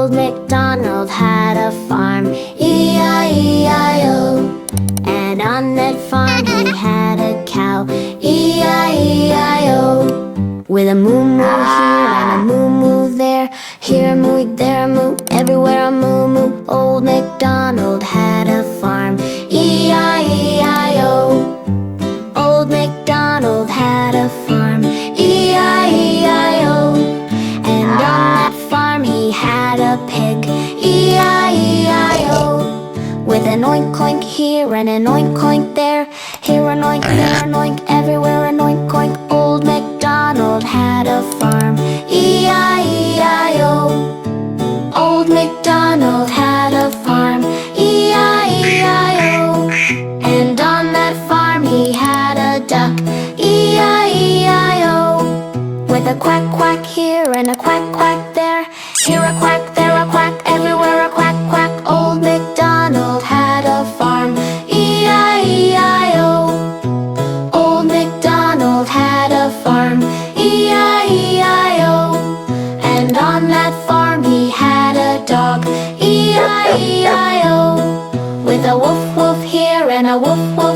Old MacDonald had a farm, E-I-E-I-O. And on that farm he had a cow, E-I-E-I-O. With a moo-moo here and a moo-moo there, here a moo, there a moo, everywhere a moo-moo. Old MacDonald had a farm, E-I-E-I-O. Old MacDonald had a farm, E-I-E-I-O. And on that farm he had a pig, E-I-E-I-O. With an oink oink here and an oink oink there, here an oink, there an oink, everywhere an oink oink. Old MacDonald had a farm, E-I-E-I-O. Old MacDonald had a farm, E-I-E-I-O. And on that farm he had a duck, E-I-E-I-O. With a quack quack here and a quack quack there, here a quack, there a quack, everywhere a quack quack. Old MacDonald had a farm, E-I-E-I-O. Old MacDonald had a farm, E-I-E-I-O. And on that farm he had a dog, E-I-E-I-O. With a woof woof here and a woof woof